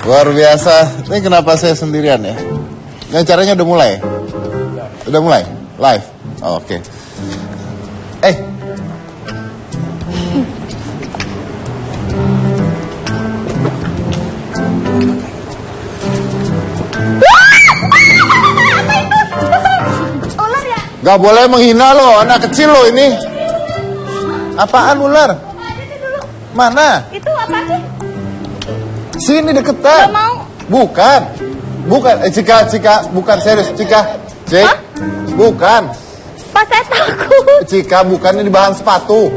Luar biasa. Ini kenapa saya sendirian ya? Yang caranya udah mulai? Udah mulai? Live? Oh, oke. Ular ya? Gak boleh menghina lo, anak kecil lo ini. Apaan ular? Mana? Itu apa sih? Sini deketan. Gak mau. Bukan. Cika, bukan serius. Cika, bukan. Pak, saya takut. Cika, bukan, ini bahan sepatu.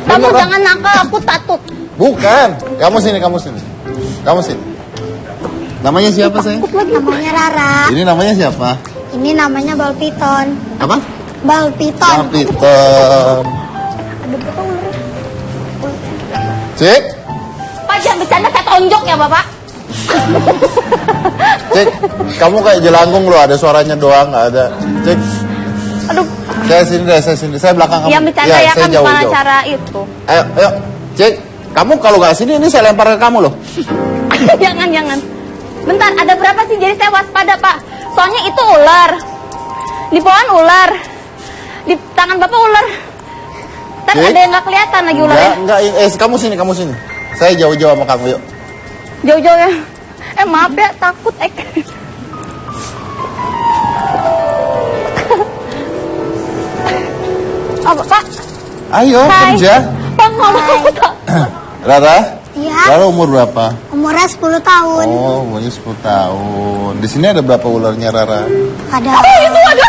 Kamu Beneran. jangan nakal, aku takut. Bukan. Kamu sini. Namanya siapa sayang? Namanya Rara. Ini namanya siapa? Ini namanya bal piton. Apa? Bal piton. Peter. Cik, Pak, jangan bercanda, saya tonjok ya Bapak. Cik, kamu kayak jelangkung loh, ada suaranya doang, nggak ada. Cik, Aduh, saya sini, saya belakang kamu. yang bercanda ya saya kan jauh. gimana cara itu. Ayo, Cik, kamu kalau nggak sini, ini saya lempar ke kamu loh. Jangan. Bentar, ada berapa sih? Jadi saya waspada Pak. Soalnya itu ular. Di pohon ular. Di tangan Bapak ular. Ntar Cik? ada yang nggak kelihatan lagi ularnya. Enggak, kamu sini. Saya jauh-jauh sama kamu, yuk. Jauh-jauh ya. Maaf ya, takut Apa Pak? Ayo, Hai. kerja. Pak, nggak mau takut. Rara? Iya. Rara umur berapa? Umurnya 10 tahun. Oh, umurnya 10 tahun. Di sini ada berapa ularnya, Rara? Ada. Oh, itu ada.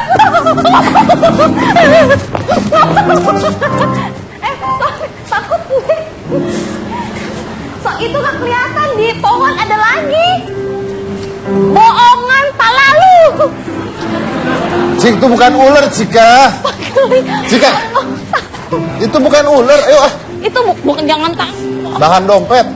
Takut gue. So, itu gak kelihatan di pohon ada lagi. Bohongan, pala lu. Cik, itu bukan ular, Cika. Cika, itu bukan ular. Ayo, Itu bukan, jangan tak. bahan dompet.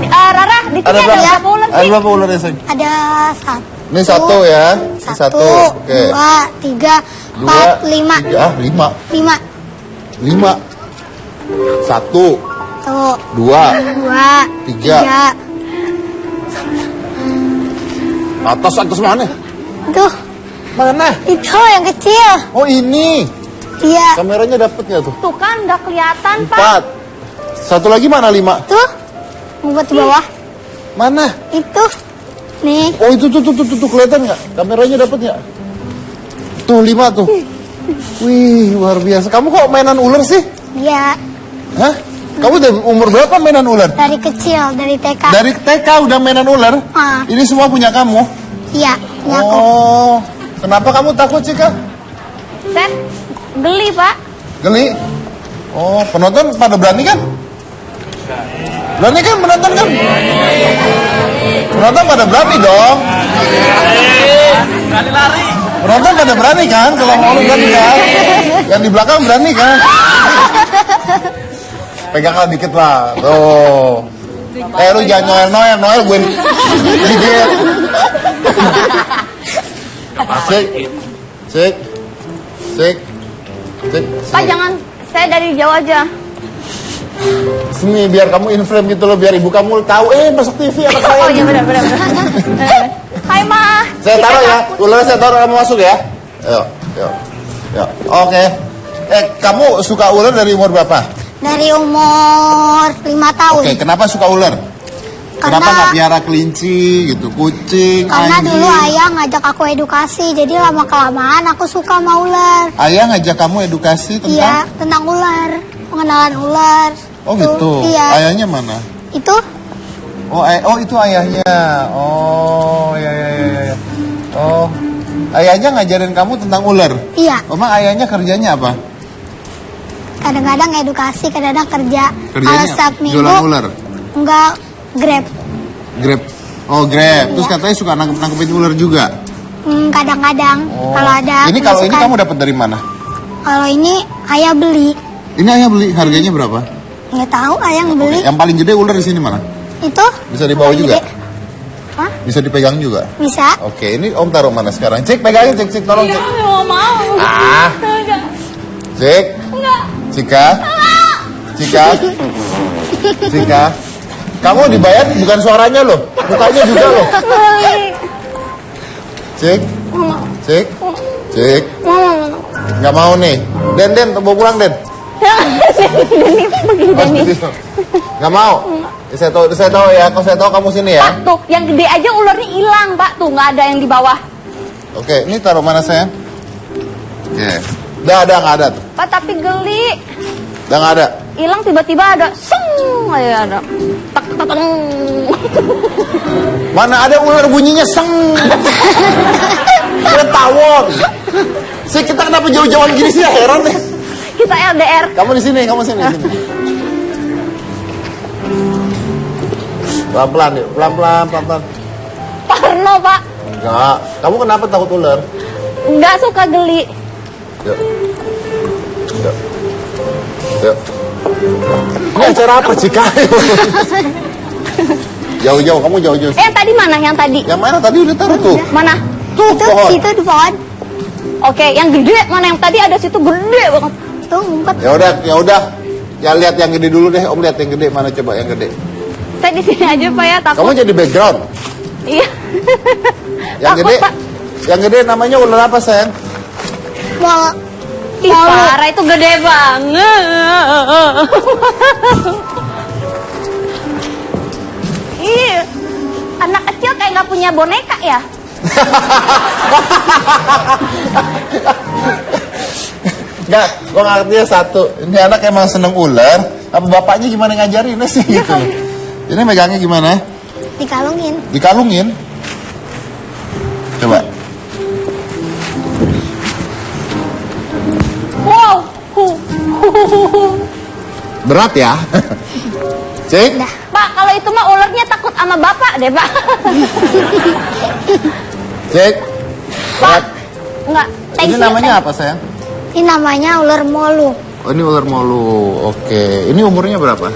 Rara, di sini ada berapa ular Ada sih? berapa ular ya, sayang? Ada satu. Ini satu ya. Ini satu. Oke. 2, 3, 4, 5. 5. 5. 5. 1, 2, 3. 3. Atas mana? Tuh, Mana? itu yang kecil. Oh, ini. Iya. Kameranya dapet nggak tuh? Tuh kan udah kelihatan, Pak. 4. Satu lagi mana? 5. Tuh. Buat di bawah. Mana? Itu. Nih. Oh, itu tuh kelihatan nggak? Kameranya dapet nggak? Tuh 5 tuh. Wih, luar biasa. Kamu kok mainan ular sih? Iya. Hah? Kamu udah umur berapa mainan ular? Dari kecil, dari TK. Dari TK udah mainan ular? Ah. Ini semua punya kamu? Iya, punya aku. Oh, kenapa kamu takut, Cika? Set. Geli, Pak. Geli? Oh, penonton pada berani kan? Berani kan penonton kan? Penonton pada berani dong. Berani lari. Penonton pada berani kan? Kalau mau lu berani kan? Yang di belakang berani kan? Peganglah dikit lah. Tuh. Lu jangan Noel gue digigit. Cik. Pak, jangan. Saya dari jauh aja. Sini biar kamu in frame gitu loh, biar ibu kamu tahu masuk TV anak saya. Oh iya, benar. Hai, Ma. Saya taruh ya, ularnya saya taruh, kamu masuk ya. Ayo. Oke. Kamu suka ular dari umur berapa? Dari umur 5 tahun. Oke, kenapa suka ular? Kenapa nggak piara kelinci gitu, kucing, Karena anjing? dulu ayah ngajak aku edukasi, jadi lama-kelamaan aku suka sama ular. Ayah ngajak kamu edukasi Iya, tentang? tentang ular. Pengenalan ular. Oh Tuh, gitu. Iya. Ayahnya mana? Itu Oh itu ayahnya. Oh ya. Oh, ayahnya ngajarin kamu tentang ular. iya. Emang ayahnya kerjanya apa? Kadang-kadang edukasi, kadang-kadang kerja. Kerjanya Kalau setiap minggu jualan ular. enggak Grab. Grab. Oh, Grab. Terus Iya. katanya suka nangkepin ular juga. Kadang-kadang Oh. kalau ada Ini kalau ini pemasukan. kamu dapat dari mana? Kalau ini ayah beli. Ini ayah beli, harganya berapa? Nggak tahu ayah beli. Yang paling gede ular di sini mana? Itu Bisa dibawa paling juga? gede. Hah? Bisa dipegang juga? Bisa. Oke, ini Om taruh mana sekarang? Cik, pegangin, Cik, tolong, Cik. Nggak mau. Ah. Enggak. Cik, Enggak. Cika, Cika, kamu dibayar bukan suaranya loh, mukanya juga loh. Cik, nggak mau nih. Den, bawa pulang Den. Nggak mau. Saya tahu ya, kalau saya tahu kamu sini ya. Pak, tuh, yang gede aja ularnya hilang, Pak. Tuh, nggak ada yang di bawah. Oke, ini taruh mana sayang? Oke. Nggak ada tuh. Pak, tapi geli. Udah nggak ada. Hilang tiba-tiba ada. Seng, aja ada. Tak, tak, tak. Mana ada ular bunyinya seng. Ada tawon. Sih kita kenapa jauh-jauhan gini sih? Heran deh. Kita LDR. Kamu di sini. Pelan-pelan yuk, pelan-pelan. Parno, Pak. Enggak. Kamu kenapa takut ular? Nggak suka geli. Yuk. Ini acara apa Cika? Jauh-jauh, kamu jauh-jauh. Yang tadi mana? Yang tadi? Yang mana tadi udah taruh tuh? Mana? Tuh, pohon. Itu di pohon. Oke, yang gede mana? Yang tadi ada situ gede banget. Tuh ngumpet. Ya udah. Ya lihat yang gede dulu deh. Om lihat yang gede mana coba yang gede. Saya di sini aja Pak ya, takut. Kamu jadi background. Iya. Yang Takut, gede. Pak. Yang gede namanya ular apa sayang? Mau Ih, parah itu gede banget. Ih, anak kecil kayak nggak punya boneka ya? Enggak, gua ngertinya satu. Ini anak emang seneng ular. Apa bapaknya gimana ngajarinnya sih gitu? Ini megangnya gimana? dikalungin. Dikalungin. Coba. Wow. Berat ya? Cik? Dah. Pak, kalau itu mah ularnya takut sama bapak deh, Pak. Cik? Pak, enggak. Ini namanya apa sayang? Ini namanya ular molu. Oh ini ular molu. Oke. Ini umurnya berapa?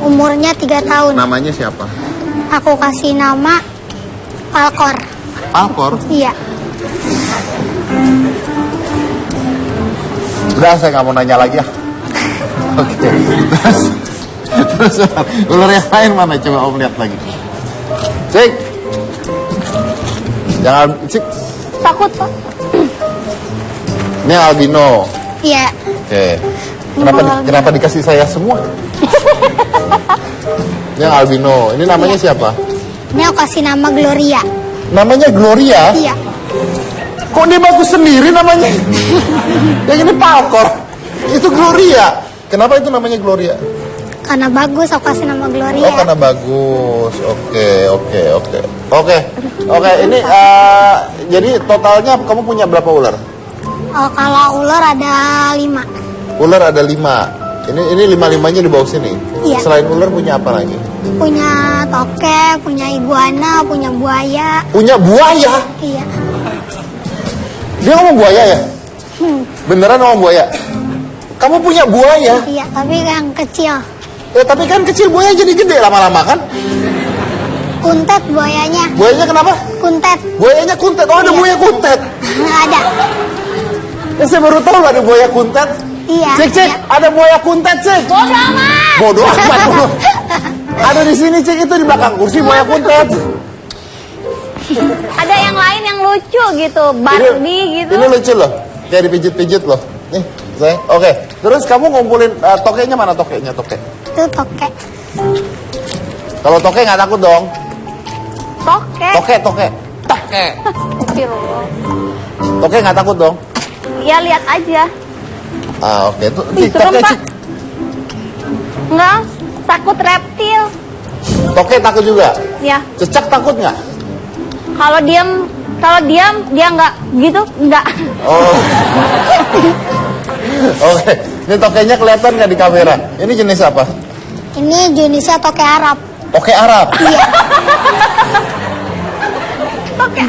Umurnya 3 tahun. Namanya siapa? Aku kasih nama Falkor. Falkor? Iya. Udah saya nggak mau nanya lagi ya. Oke. Terus ular yang lain mana? Coba om lihat lagi. Cik. Jangan cik. Takut, Pak. Ini albino. Iya. Oke. Kenapa dikasih saya semua? Ini yang albino. Ini namanya siapa? Ini aku kasih nama Gloria. Namanya Gloria. Iya. Kok dia bagus sendiri namanya? Yang ini Falkor. Itu Gloria. Kenapa itu namanya Gloria? Karena bagus aku kasih nama Gloria. Oh karena bagus. Oke. Ini jadi totalnya kamu punya berapa ular? Oh, kalau ular ada 5. Ular ada 5. Ini 5-5-nya di bawah sini. Iya. Selain ular punya apa lagi? Punya tokek, punya iguana, punya buaya. Punya buaya. Iya. Dia ngomong buaya ya? Beneran ngomong buaya? Kamu punya buaya? Iya, tapi yang kecil. Ya tapi kan kecil buaya jadi gede lama-lama kan? Kuntet buayanya. Buayanya kenapa? Kuntet. Buayanya kuntet. Oh ada Iya. buaya kuntet. Ada. Ya, saya baru tahu ada buaya kuntet. Iya. Cik, Iya. ada buaya kuntet, Cik. Bodoh amat. Bodoh amat. Ada di sini, Cik, itu di belakang kursi buaya kuntet. Ada yang lain yang lucu gitu, Barbie gitu. Ini lucu loh. Kayak dipijit-pijit loh. Nih, saya. Oke. Terus kamu ngumpulin tokeknya mana tokeknya, tokek? Itu tokek. Kalau tokek nggak takut dong. Tokek. Tokek. Astagfirullah. Tokek nggak takut dong. Ya lihat aja. Oke. Tuh, Ih, serem, tokek, Pak. Cik. Enggak, takut reptil. Tokek takut juga. Ya, Cecak takut nggak? kalau diam dia nggak gitu, enggak. Oh. Oke. Ini tokeknya kelihatan nggak di kamera? Ini jenis apa? Ini jenisnya tokek Arab. Tokek Arab. Iya. Tokek.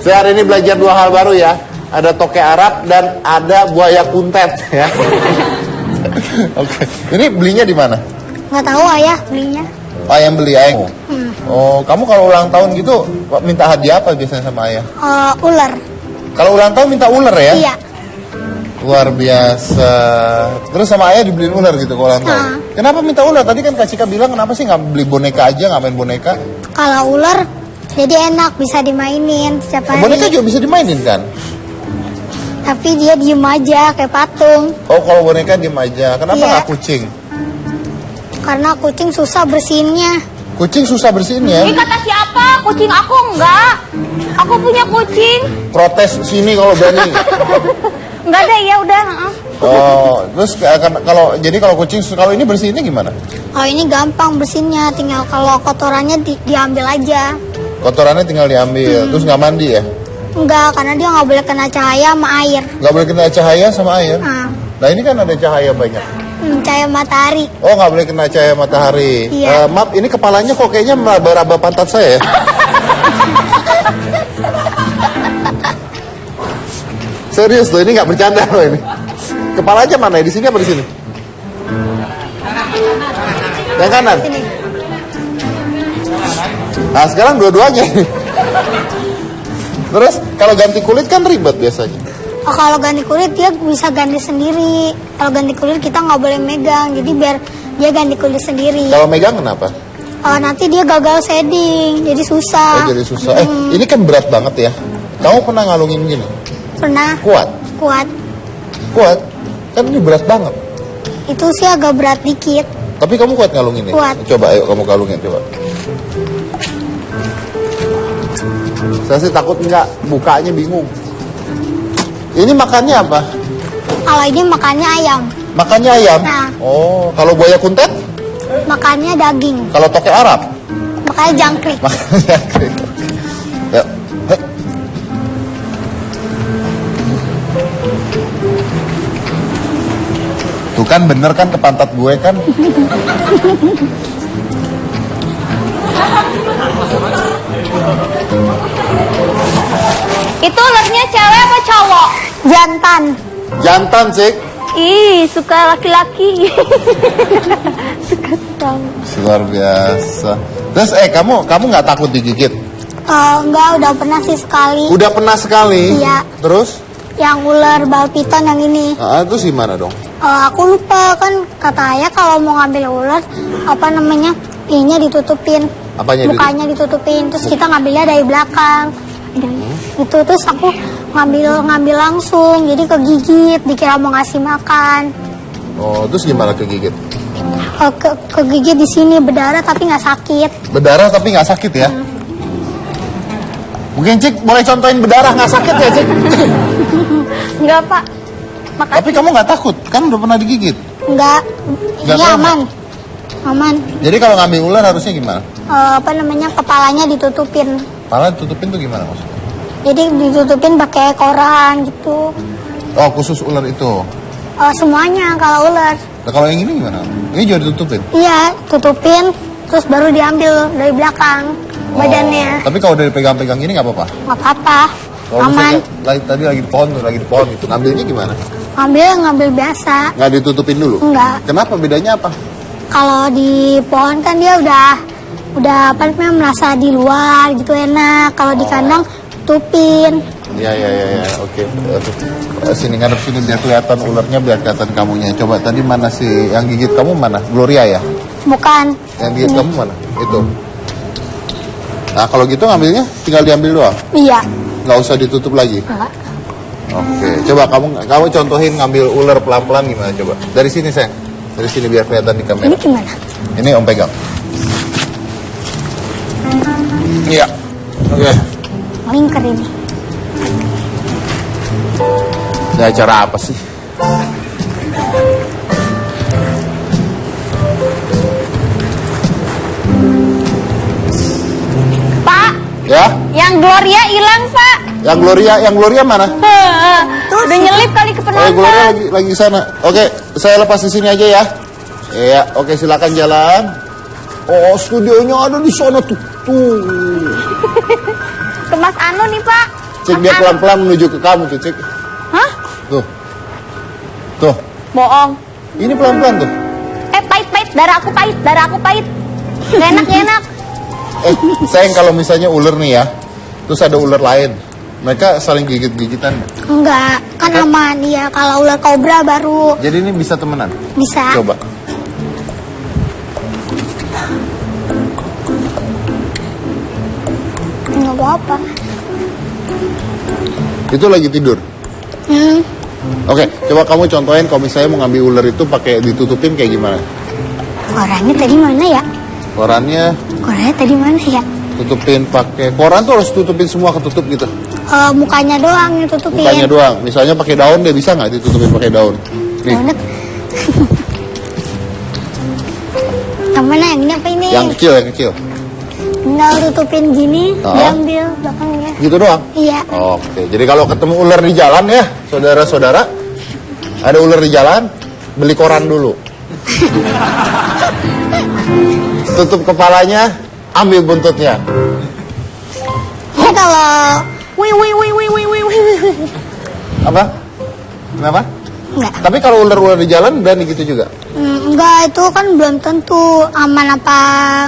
Saya hari ini belajar 2 hal baru ya. Ada tokek Arab dan ada buaya kuntet ya. Oke. Ini belinya di mana? Nggak tahu ayah belinya. Ayah yang beli ayah. Oh, kamu kalau ulang tahun gitu minta hadiah apa biasanya sama ayah? Ular. Kalau ulang tahun minta ular ya? Iya. Luar biasa. Terus sama ayah dibeliin ular gitu ke ulang tahun. Kenapa minta ular? Tadi kan Kak Cika bilang kenapa sih nggak beli boneka aja, nggak main boneka? Kalau ular jadi enak, bisa dimainin setiap hari. Boneka juga bisa dimainin kan? Tapi dia diem aja kayak patung. Oh, kalau boneka diem aja. Kenapa Iya. nggak kucing? Karena kucing susah bersihinnya. Kucing susah bersihin ya. Ini kata siapa? Kucing aku enggak. Aku punya kucing. Protes sini kalau berani. Enggak ada, ya udah. Oh, terus kalau kucing kalau ini bersihinnya gimana? Kalau ini gampang bersihinnya, tinggal kalau kotorannya diambil aja. Kotorannya tinggal diambil, terus nggak mandi ya? Enggak, karena dia nggak boleh kena cahaya sama air. Nggak boleh kena cahaya sama air. Nah, Nah ini kan ada cahaya banyak. cahaya matahari. Oh, nggak boleh kena cahaya matahari. Iya. Maaf, ini kepalanya kok kayaknya meraba-raba pantat saya ya? Serius loh, ini nggak bercanda loh ini. Kepalanya mana? Di sini apa di sini? Yang kanan. Sini. Nah sekarang dua-duanya. Terus kalau ganti kulit kan ribet biasanya. Oh, kalau ganti kulit dia bisa ganti sendiri. Kalau ganti kulit kita nggak boleh megang, jadi biar dia ganti kulit sendiri. Kalau megang kenapa? Nanti dia gagal shading, jadi susah. Oh jadi susah. Ini kan berat banget ya. Kamu pernah ngalungin gini? Pernah Kuat? kuat. Kuat? Kan ini berat banget. Itu sih agak berat dikit. Tapi kamu kuat ngalungin ya? Kuat. Coba ayo kamu kalungin coba. Saya sih takut enggak, bukanya bingung. Ini makannya apa? Kalau ini makannya ayam, Makannya ayam? Nah. Oh, kalau buaya kuntet? makannya daging, Kalau tokek Arab? makannya jangkrik. Makannya jangkrik. Ya. Hei. Tuh kan bener kan ke pantat gue kan? Itu ularnya cewek apa cowok? Jantan. Jantan sih. Ih, suka laki-laki. Suka tahu. Luar biasa. Terus kamu nggak takut digigit? Enggak, udah pernah sih sekali. Udah pernah sekali. Iya. Terus? Yang ular bal piton yang ini. Terus gimana dong? Aku lupa, kan kata ayah kalau mau ngambil ular, apa namanya, ininya ditutupin. Apanya Mukanya ditutupin, terus kita ngambilnya dari belakang. Gitu, terus aku ngambil langsung, jadi kegigit, dikira mau ngasih makan. Oh, terus gimana kegigit? Kegigit di sini berdarah tapi nggak sakit. Berdarah tapi nggak sakit ya? Mungkin Cik boleh contohin berdarah nggak sakit ya Cik? Enggak, Pak. Makasih. Tapi kamu nggak takut? Kan udah pernah digigit. Nggak, Nggak ini tahu, aman, aman. Jadi kalau ngambil ular harusnya gimana? Apa namanya, kepalanya ditutupin. Kepala tutupin tuh gimana maksudnya? Jadi ditutupin pakai koran gitu. Oh, khusus ular itu. Semuanya kalau ular. Nah, kalau yang ini gimana? Ini juga ditutupin? Iya, tutupin, terus baru diambil dari belakang badannya. Tapi kalau dari pegang-pegang gini nggak apa-apa? Nggak apa-apa, Kalau aman. misalnya tadi lagi di pohon gitu, ngambilnya gimana? Ngambil biasa. Nggak ditutupin dulu? Enggak. Kenapa? Bedanya apa? Kalau di pohon kan dia udah apa namanya, merasa di luar gitu enak. Kalau di kandang tutupin. Ya, oke. Sini ngadep sini biar kelihatan ularnya, biar kelihatan kamunya. Coba tadi mana sih yang gigit kamu mana? Gloria ya? Bukan. Yang gigit kamu mana? Itu. Nah kalau gitu ngambilnya tinggal diambil doang, Iya. nggak usah ditutup lagi. Enggak. Oke, coba kamu contohin ngambil ular pelan-pelan gimana coba? Dari sini sayang, dari sini biar kelihatan di kamera. Ini gimana? Ini om pegang. Iya. Oke. Lingkar ini. Ini acara apa sih? Pak, Ya, yang Gloria hilang, Pak. yang Gloria mana? Udah nyelip kali ke Gloria penonton. lagi di sana. Oke, saya lepas di sini aja ya. Iya, oke silakan jalan. Oh, studionya ada di sana tuh. Ke Mas Anu nih, Pak. Cik Mas dia Anu. pelan-pelan menuju ke kamu tuh, Cik. Hah? Tuh. Bohong. Ini pelan-pelan tuh. Pahit. Darah aku pahit. Gak enak. Sayang kalau misalnya ular nih ya, terus ada ular lain, mereka saling gigit-gigitan. Enggak, kan aman ya. Kalau ular kobra baru Jadi ini bisa temenan? bisa. Coba. Nggak apa-apa. Itu lagi tidur? Hmm. Oke, coba kamu contohin kalau misalnya mau ngambil ular itu pakai ditutupin kayak gimana? Korannya tadi mana ya? Korannya Korannya tadi mana ya? tutupin pakai koran tuh harus tutupin semua ketutup gitu. Mukanya doang yang tutupin. Mukanya doang. Misalnya pakai daun deh, bisa nggak ditutupin pakai daun? Nih, Daunnya. Yang mana yang ini apa ini? yang kecil, yang kecil. Tinggal tutupin gini, Oh. diambil belakangnya. Gitu doang? Iya. Oke, jadi kalau ketemu ular di jalan ya, saudara-saudara, ada ular di jalan, beli koran dulu. Tutup kepalanya, ambil buntutnya. Ini kalau Apa? Kenapa? enggak. Tapi kalau ular-ular di jalan berani gitu juga? Enggak, itu kan belum tentu aman apa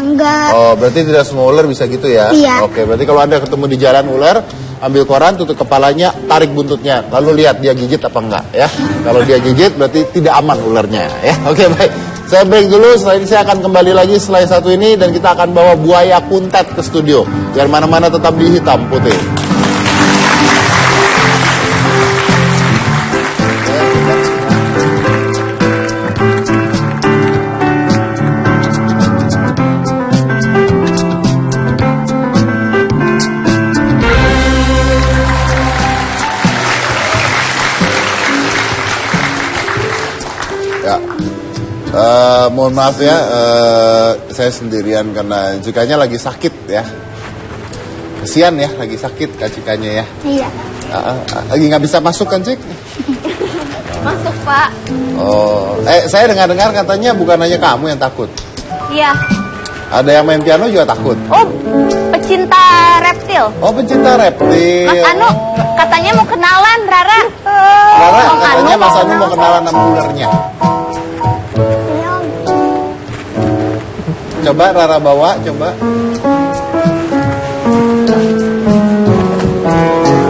enggak. Oh, berarti tidak semua ular bisa gitu ya? Iya. Oke, berarti kalau Anda ketemu di jalan ular, ambil koran, tutup kepalanya, tarik buntutnya, lalu lihat dia gigit apa enggak ya. Kalau dia gigit berarti tidak aman ularnya ya. Oke, baik. Saya break dulu, setelah ini saya akan kembali lagi setelah satu ini dan kita akan bawa buaya kuntet ke studio. Biar mana-mana tetap di hitam putih. Ya, mohon maaf ya, saya sendirian karena Cikanya lagi sakit ya. Kesian ya, lagi sakit Kak Cikanya ya. Iya. Lagi nggak bisa masuk kan Cik? Masuk, Pak. Oh, saya dengar-dengar katanya bukan hanya kamu yang takut. Iya. Ada yang main piano juga takut. Oh, pecinta reptil. Oh, pencinta reptil. Mas Anu, katanya mau kenalan, Rara. Rara, Om katanya Anu Mas Anu mau kenalan sama ularnya. Iya. Coba Rara bawa, coba.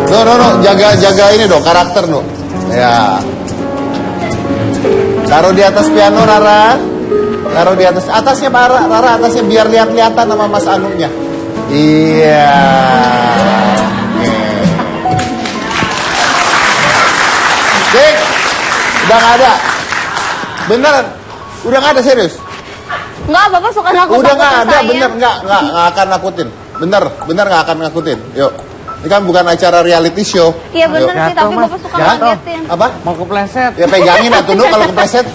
No, jaga ini dong, karakter no. Ya. Taruh di atas piano Rara. Taruh di atasnya Rara, atasnya biar lihat-lihatan sama Mas Anunya. Iya. Cik, udah nggak ada. Beneran, udah nggak ada serius. Enggak, Bapak suka nakut-nakutin Udah nggak ada, saya. bener nggak akan nakutin. Bener nggak akan nakutin. Yuk, ini kan bukan acara reality show. Iya bener Yuk. sih, tapi Bapak suka ngagetin. Apa? Mau kepleset. Ya pegangin atuh Nu kalau kepleset.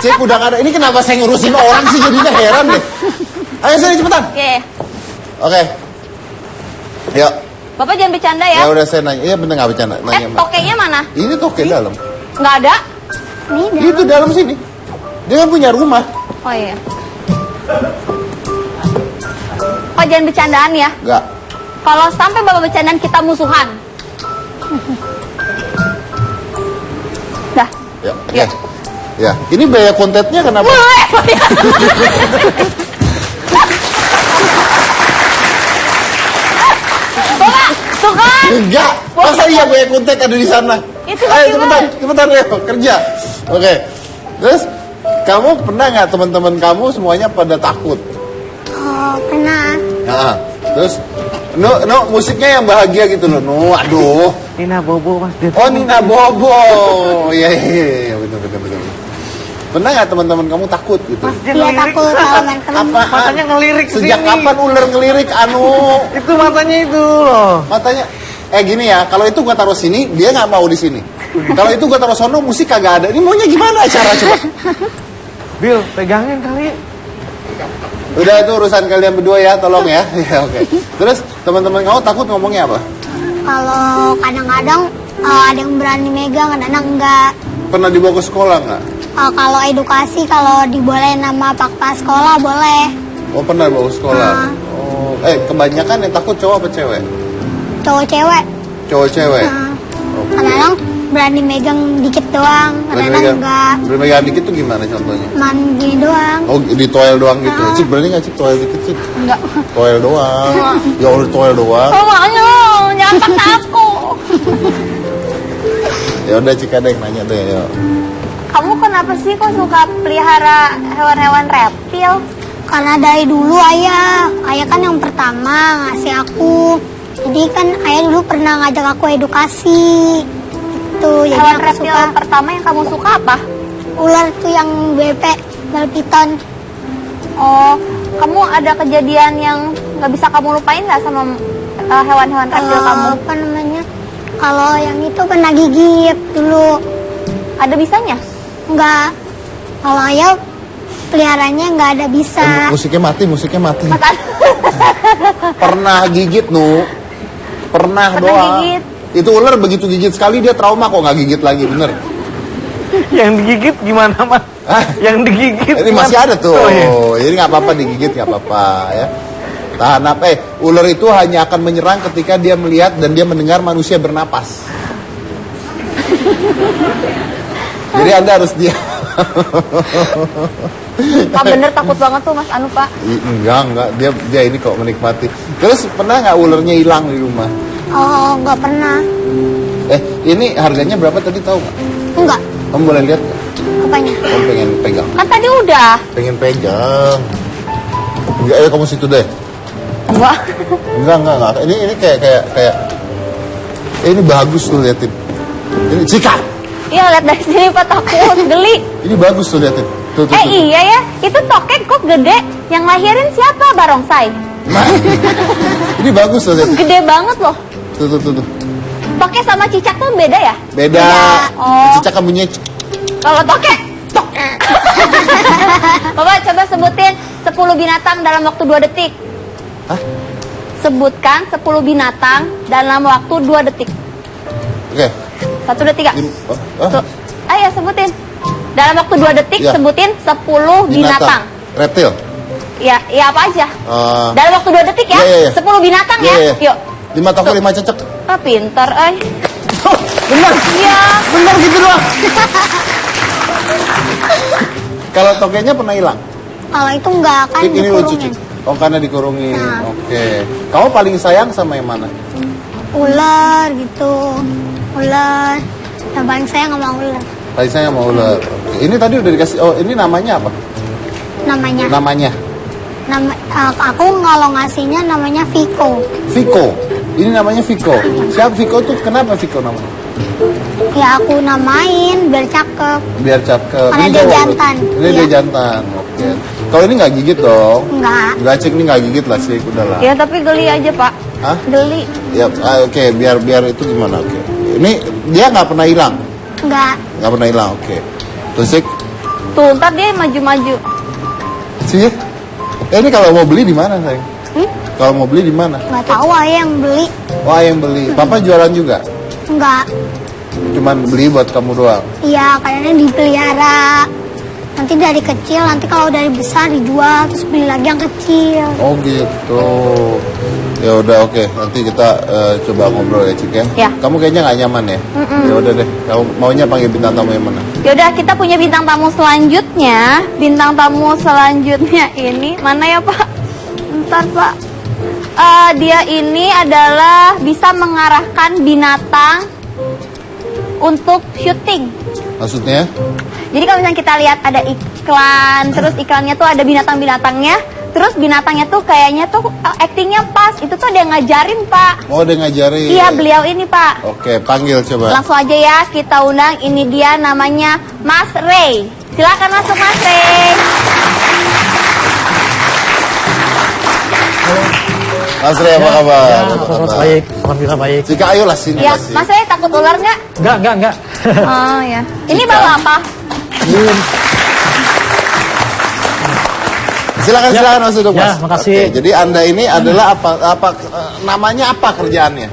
Cik udah nggak ada. Ini kenapa saya ngurusin orang sih jadinya heran deh. Ayo sini cepetan. Oke. Oke. Yuk. Bapak jangan bercanda Ya ya. udah saya nanya. Iya bener nggak bercanda. Nanya Mbak. Tokenya mana? Ini toke dalam. Nggak ada? Ini dah. Itu dalam sini. Dia kan punya rumah. Oh iya. Pak jangan bercandaan ya. Enggak. Kalau sampai Bapak bercandaan kita musuhan. Dah. Ya. Oke. Ya. Ini biaya kontennya kenapa? Bapak, tuh kan. Enggak. Masa iya biaya konten ada di sana? Itu Ayo bagaimana? cepetan Reo, kerja. Oke. Terus kamu pernah nggak teman-teman kamu semuanya pada takut? Oh, pernah. Nah, terus no musiknya yang bahagia gitu loh. No, aduh. Nina Bobo Mas Dev. Oh Nina Bobo. Iya, betul. Pernah nggak teman-teman kamu takut gitu? Mas dia Iya ngelirik. takut kalau main film. Apaan? Matanya ngelirik Sejak sini. kapan ular ngelirik anu? Itu matanya itu loh. Matanya gini ya, kalau itu gua taruh sini, dia nggak mau di sini. Kalau itu gua taruh sono, musik kagak ada. Ini maunya gimana cara coba? Bill, pegangin kali. Udah itu urusan kalian berdua ya, tolong ya. Ya oke. Terus teman-teman kamu takut ngomongnya apa? Kalau kadang-kadang ada yang berani megang, kadang enggak. Pernah dibawa ke sekolah nggak? Kalau edukasi, kalau dibolehin sama pakpa sekolah boleh. Oh pernah dibawa ke sekolah. Oh, kebanyakan yang takut cowok apa cewek? Cowok cewek. Cowok cewek. Kadang-kadang berani megang dikit doang, kadang-kadang enggak. Berani megang dikit tuh gimana contohnya? Mandi doang. Oh di toel doang gitu. Cik berani nggak Cik toel dikit Cik? Enggak. Toel doang. Ya udah toel doang. Oh makanya jangan paksa aku. Ya udah Cika deh nanya deh. Yuk. Kamu kenapa sih kok suka pelihara hewan-hewan reptil? Karena dari dulu ayah kan yang pertama ngasih aku. Jadi kan ayah dulu pernah ngajak aku edukasi. Itu jadi Hewan aku reptil suka. yang pertama yang kamu suka apa? Ular tuh yang bel piton. Oh, kamu ada kejadian yang nggak bisa kamu lupain nggak sama hewan-hewan reptil kamu? Apa namanya? Kalau yang itu kena gigit dulu. Ada bisanya? Enggak. Kalau ayah peliharanya nggak ada bisa. Musiknya mati. Mata Pernah gigit Nu? Pernah doang. gigit. Itu ular begitu gigit sekali dia trauma kok nggak gigit lagi bener. Yang digigit gimana, Mas? Hah? Yang digigit Ini masih gimana? ada tuh. Oh, iya. Jadi nggak apa-apa digigit nggak apa-apa ya. Tahan apa? Ular itu hanya akan menyerang ketika dia melihat dan dia mendengar manusia bernapas. Jadi Anda harus dia. Pak bener takut banget tuh Mas Anu Pak. Enggak. Dia ini kok menikmati. Terus pernah nggak ularnya hilang di rumah? Oh, nggak pernah. Ini harganya berapa tadi tahu nggak? Enggak. Kamu boleh lihat nggak? Apanya? Kamu pengen pegang? Kan tadi udah. Pengen pegang. Enggak, kamu situ deh. Wah. Enggak. Ini kayak ini bagus tuh liatin. Ini Cika. Iya lihat dari sini Pak takut geli. Ini bagus tuh liatin. Tuh. Iya ya, itu tokek kok gede. Yang lahirin siapa Barongsai? Nah, ini bagus tuh liatin. Gede banget loh. Tuh. Tokek sama cicak tuh beda ya? Beda. Oh. Cicak kan bunyinya Kalau tokek. Bapak coba sebutin 10 binatang dalam waktu 2 detik. Hah? Sebutkan 10 binatang dalam waktu 2 detik. Oke. 1, 2, 3. Tuh. Ayo sebutin. Dalam waktu 2 detik Ya. sebutin 10 binatang. Reptil. Ya apa aja. Eh, Dalam waktu 2 detik ya. Iya. 10 binatang ya. Iya. Yuk. 5 toko 5 cecek. Ah, pintar, ay. Benar. Iya. Benar gitu doang. Kalau tokeknya pernah hilang? Kalau itu enggak kan Ini lucu, dikurungin. Cik. Oh, karena dikurungin. Nah. Oke. Kamu paling sayang sama yang mana? Ular gitu. Ular. Yang paling sayang sama ular. Paling sayang sama ular. Oke. Ini tadi udah dikasih. Oh, ini namanya apa? Namanya. Namanya Aku kalau ngasihnya namanya Viko. Viko. Ini namanya Viko. Siapa Viko tuh? Kenapa Viko namanya? Ya aku namain biar cakep. Biar cakep. Karena Ini dia cowok. jantan. Ini dia Iya. jantan. Oke. Kalau ini nggak gigit dong. Enggak. Nggak cek ini nggak gigit lah sih, udah lah. Ya tapi geli aja pak. Hah? Geli. Ya, oke. Biar itu gimana? Oke. Ini dia nggak pernah hilang. Enggak. Nggak pernah hilang. Oke. Terus Cik, Tuh ntar dia maju-maju. sih. Ini kalau mau beli di mana, sayang? Kalau mau beli di mana? Enggak tahu ayah yang beli. Wah, yang beli. Papa jualan juga. Enggak. Cuman beli buat kamu doang. Iya, kayaknya dipelihara. Nanti dari kecil, nanti kalau dari besar dijual, terus beli lagi yang kecil. Oh gitu. Ya udah oke. Nanti kita coba ngobrol ya Cik ya. Ya. Kamu kayaknya nggak nyaman ya. Ya udah deh. Kamu maunya panggil bintang tamu yang mana? Yaudah kita punya bintang tamu selanjutnya. Bintang tamu selanjutnya ini mana ya pak? Bentar pak. Dia ini adalah bisa mengarahkan binatang untuk syuting. Maksudnya? Jadi kalau misalnya kita lihat ada iklan, terus iklannya tuh ada binatang-binatangnya, terus binatangnya tuh kayaknya tuh actingnya pas, itu tuh dia ngajarin pak. Oh, dia ngajarin. Iya beliau ini pak. Oke, panggil coba. Langsung aja ya kita undang, ini dia namanya Mas Ray. Silakan masuk Mas Ray. Mas Ray apa kabar? Ya, Apa kabar? baik, alhamdulillah baik. Cika ayolah sini. Ya, kasih. Mas Ray takut ular nggak? Enggak. Oh ya. Ini Cika. bawa apa? Silakan masuk dong Ya, Mas. makasih. Oke, jadi Anda ini adalah apa namanya apa kerjaannya?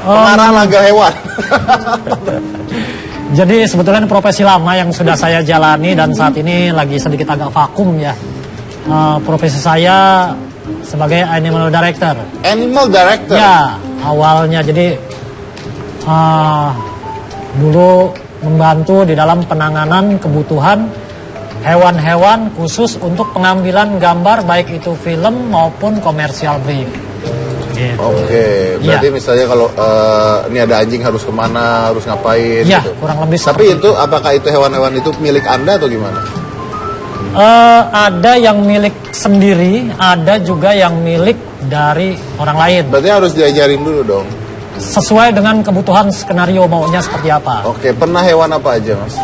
Pengarah laga hewan. Jadi sebetulnya ini profesi lama yang sudah saya jalani dan saat ini lagi sedikit agak vakum ya. Profesi saya sebagai animal director. Animal director. Ya, awalnya jadi dulu membantu di dalam penanganan kebutuhan hewan-hewan khusus untuk pengambilan gambar baik itu film maupun komersial brief. Gitu. Oke, berarti misalnya kalau ini ada anjing harus kemana, harus ngapain Iya, gitu. kurang lebih Tapi seperti itu apakah itu hewan-hewan itu milik Anda atau gimana? Ada yang milik sendiri, ada juga yang milik dari orang lain. Berarti harus diajarin dulu dong. Sesuai dengan kebutuhan skenario maunya seperti apa. Oke, pernah hewan apa aja, Mas?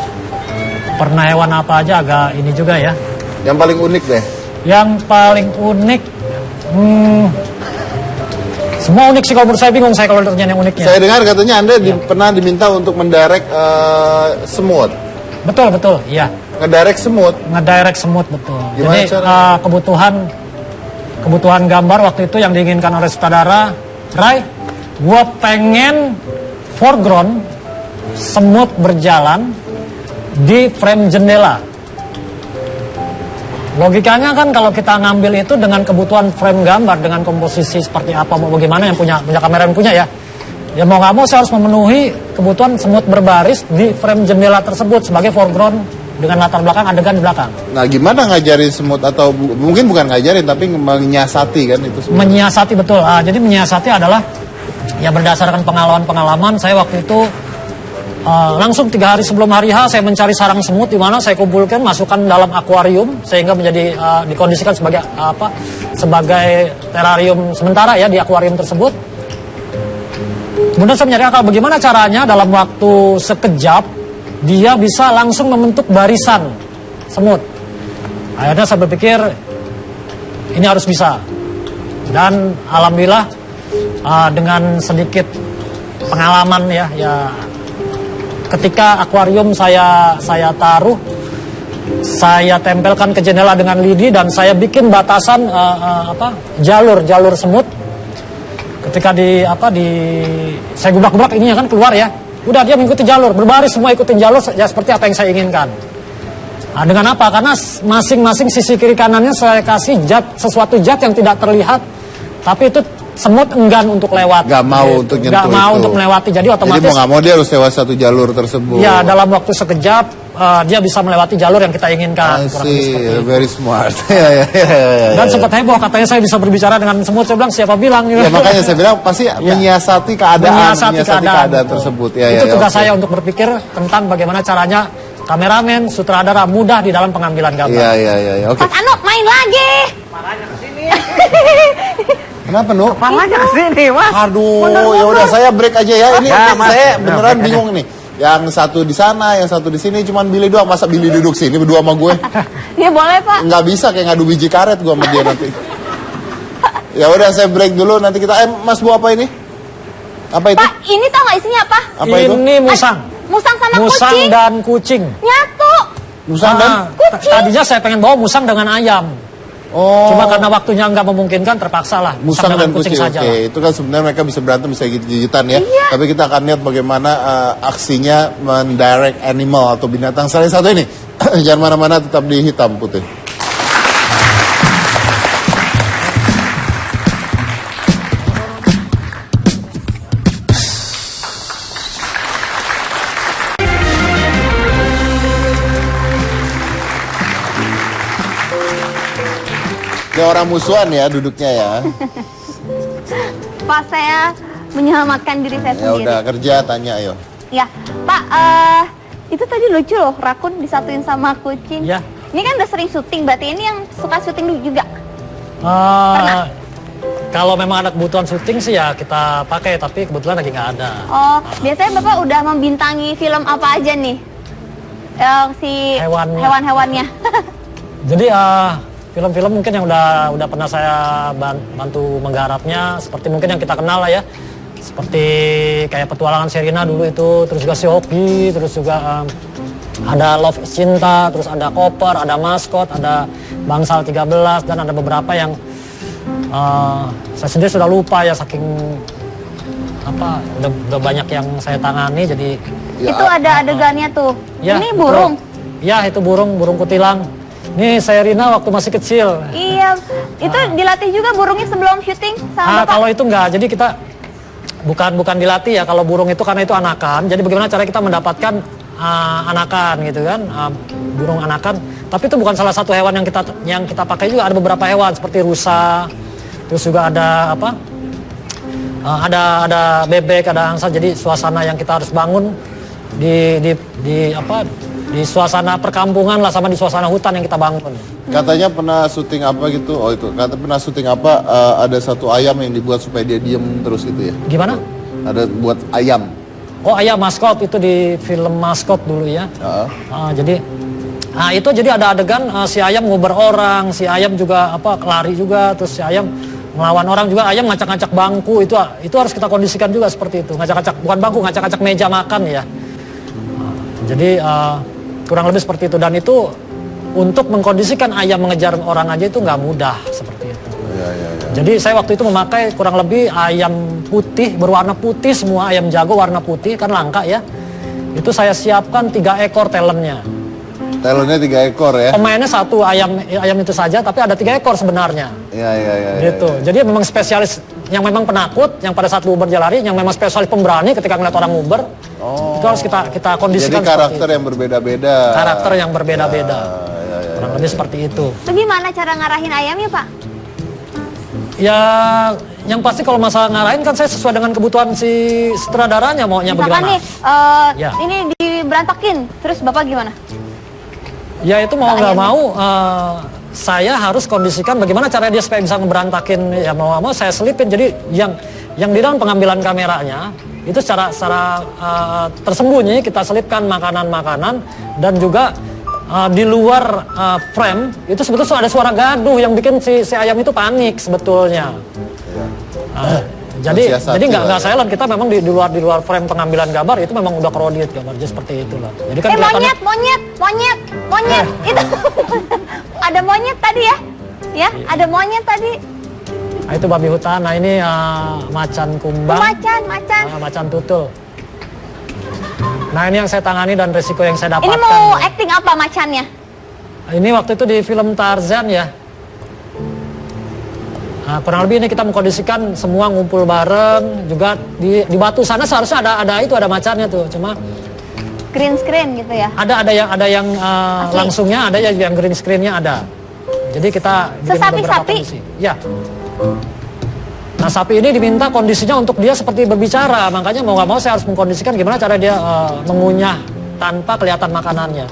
Pernah hewan apa aja agak ini juga ya. Yang paling unik deh. Yang paling unik, semua unik sih kalau menurut saya, bingung saya kalau ditanya yang uniknya. Saya dengar katanya Anda pernah diminta untuk mendirect semut. Betul, iya. Ngedirect semut. Ngedirect semut, betul. Gimana Jadi kebutuhan gambar waktu itu yang diinginkan oleh sutradara, Ray, gue pengen foreground semut berjalan di frame jendela. Logikanya kan kalau kita ngambil itu dengan kebutuhan frame gambar, dengan komposisi seperti apa, mau bagaimana yang punya kamera yang punya ya. Ya mau nggak mau saya harus memenuhi kebutuhan semut berbaris di frame jendela tersebut sebagai foreground dengan latar belakang adegan di belakang. Nah, gimana ngajarin semut atau mungkin bukan ngajarin tapi menyiasati kan itu semut. Menyiasati, betul. Jadi menyiasati adalah ya berdasarkan pengalaman saya waktu itu langsung 3 hari sebelum hari H saya mencari sarang semut di mana saya kumpulkan, masukkan dalam akuarium sehingga menjadi dikondisikan sebagai sebagai terarium sementara ya di akuarium tersebut. Kemudian saya mencari akal bagaimana caranya dalam waktu sekejap dia bisa langsung membentuk barisan semut. Akhirnya saya berpikir ini harus bisa. Dan alhamdulillah dengan sedikit pengalaman ya ketika akuarium saya taruh, saya tempelkan ke jendela dengan lidi dan saya bikin batasan jalur semut. Ketika saya gubrak-gubrak ininya kan keluar ya. Udah dia mengikuti jalur, berbaris semua ikutin jalur ya seperti apa yang saya inginkan. Nah, dengan apa? Karena masing-masing sisi kiri kanannya saya kasih sesuatu zat yang tidak terlihat, tapi itu semut enggan untuk lewat. Gak mau untuk nyentuh Gak mau itu. untuk melewati. Jadi otomatis. Jadi mau gak mau dia harus lewat satu jalur tersebut. Ya dalam waktu sekejap dia bisa melewati jalur yang kita inginkan. I Kurang lebih see, seperti itu. very smart. Ya. Dan sempat heboh katanya saya bisa berbicara dengan semut. Saya bilang siapa bilang gitu. Ya makanya saya bilang pasti menyiasati keadaan, keadaan betul. tersebut. Itu tugas oke. saya untuk berpikir tentang bagaimana caranya kameramen, sutradara mudah di dalam pengambilan gambar. Iya. Oke. Mas Anu main lagi. Kenapa, Nu? Kepalanya ke sini, Mas. Aduh, ya udah saya break aja ya. Ini Ya, Mas. saya Ya, beneran break aja. bingung nih. Yang satu di sana, yang satu di sini, cuman Billy doang. Masa Billy duduk sini berdua sama gue? Ya boleh Pak. Nggak bisa, kayak ngadu biji karet gue sama dia nanti. Ya udah saya break dulu, nanti kita. Mas Bu apa ini? Apa itu? Pak, ini tau gak isinya apa? Apa itu? Ini musang. Musang sama Musang kucing. dan kucing. Nyatu. Musang dan? kucing. Tadinya saya pengen bawa musang dengan ayam. Oh. Cuma karena waktunya nggak memungkinkan terpaksa lah. Musang dan kucing, saja oke. lah. Itu kan sebenarnya mereka bisa berantem, bisa gigit-gigitan ya. Iya. Tapi kita akan lihat bagaimana aksinya mendirect animal atau binatang. Salah satu ini, jangan mana-mana, tetap di Hitam Putih. Ini orang musuhan ya duduknya ya. Pak, saya menyelamatkan diri saya Ya sendiri. udah kerja, tanya ayo. Ya, Pak, itu tadi lucu loh, rakun disatuin sama kucing. Ya. Ini kan udah sering syuting, berarti ini yang suka syuting juga. Kalau memang ada kebutuhan syuting sih ya kita pakai, tapi kebetulan lagi nggak ada. Oh, biasanya Bapak udah membintangi film apa aja nih? Yang si Hewannya. hewan-hewannya. Jadi film-film mungkin yang udah pernah saya bantu menggarapnya, seperti mungkin yang kita kenal lah ya, seperti kayak Petualangan Sherina dulu itu, terus juga si Hoki, terus juga ada Love is Cinta, terus ada Koper, ada Maskot, ada Bangsal 13, dan ada beberapa yang saya sendiri sudah lupa ya, saking udah banyak yang saya tangani, jadi Ya, Itu ada adegannya tuh. ya, Ini burung. betul. Ya itu burung kutilang. Ini Sherina waktu masih kecil. Iya, itu dilatih juga burungnya sebelum syuting sama Bapak. Kalau itu enggak, jadi kita bukan dilatih ya. Kalau burung itu karena itu anakan. Jadi bagaimana cara kita mendapatkan anakan gitu kan, burung anakan. Tapi itu bukan salah satu hewan yang kita pakai juga. Ada beberapa hewan seperti rusa, terus juga ada ada bebek, ada angsa, jadi suasana yang kita harus bangun di suasana perkampungan lah, sama di suasana hutan yang kita bangun. Katanya pernah syuting apa gitu? Oh itu, kata pernah syuting apa? Ada satu ayam yang dibuat supaya dia diem terus gitu ya? Gimana? Ada buat ayam. Oh, ayam maskot itu di film Maskot dulu ya. Jadi itu jadi ada adegan si ayam nguber orang, si ayam juga lari juga, terus si ayam melawan orang juga, ayam ngacak-ngacak bangku, itu harus kita kondisikan juga seperti itu. Ngacak-ngacak bukan bangku, ngacak-ngacak meja makan ya. Jadi kurang lebih seperti itu, dan itu untuk mengkondisikan ayam mengejar orang aja itu nggak mudah seperti itu. Ya. Jadi saya waktu itu memakai kurang lebih ayam putih, berwarna putih semua, ayam jago warna putih, kan langka ya. Itu saya siapkan 3 ekor talentnya. Talentnya 3 ekor ya? Pemainnya satu ayam itu saja, tapi ada 3 ekor sebenarnya. Iya. Gitu. Jadi memang spesialis yang memang penakut, yang pada saat nguber dia lari, yang memang spesialis pemberani ketika ngeliat orang nguber. Itu harus kita kondisikan. Jadi karakter yang berbeda-beda. Karakter yang berbeda-beda. Kurang lebih seperti itu. Itu gimana cara ngarahin ayamnya, Pak? Ya, yang pasti kalau masalah ngarahin kan saya sesuai dengan kebutuhan si sutradaranya maunya Misalkan bagaimana. nih, ini diberantakin, terus Bapak gimana? Ya itu mau nggak mau saya harus kondisikan bagaimana cara dia supaya bisa ngeberantakin, ya mau nggak mau saya selipin. Jadi yang di dalam pengambilan kameranya itu secara tersembunyi kita selipkan makanan-makanan, dan juga di luar frame itu sebetulnya ada suara gaduh yang bikin si ayam itu panik sebetulnya. Jadi nggak silent, kita memang di luar frame pengambilan gambar itu memang udah krodit gambar, jadi seperti itulah. Jadi kan monyet itu ada monyet tadi ya? Ya, ada monyet tadi. Nah, itu babi hutan. Nah ini macan kumbang. Macan tutul. Nah ini yang saya tangani dan resiko yang saya dapatkan. Ini mau acting apa macannya? Ini waktu itu di film Tarzan ya. Nah, kurang lebih ini kita mengkondisikan semua ngumpul bareng, juga di batu sana seharusnya ada macannya tuh, cuma Green screen gitu ya? Ada yang langsungnya, ada yang green screennya ada. Jadi kita bikin beberapa kondisi. Ya. Nah sapi ini diminta kondisinya untuk dia seperti berbicara, makanya mau nggak mau saya harus mengkondisikan gimana cara dia mengunyah tanpa kelihatan makanannya.